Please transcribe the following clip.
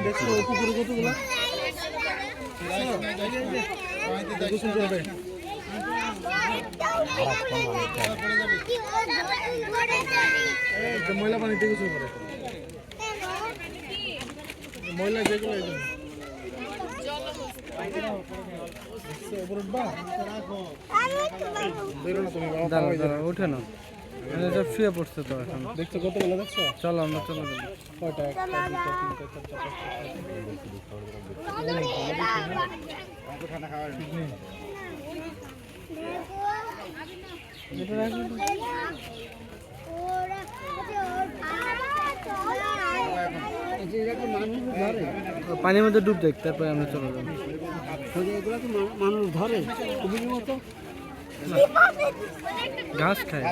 দেখছো পুকুরে কতগুলো ময়লা পানিতে গোসল করে ময়লা যেগুলো উঠে না শুয়ে পড়ছে তো এখন দেখছো কতগুলো দেখছো চলো আমরা চলে যাবো কয়টা পানির মধ্যে ডুব দেখ তারপরে আমরা চলে যাবো মানুষ ধরে মতো ঘাস খায়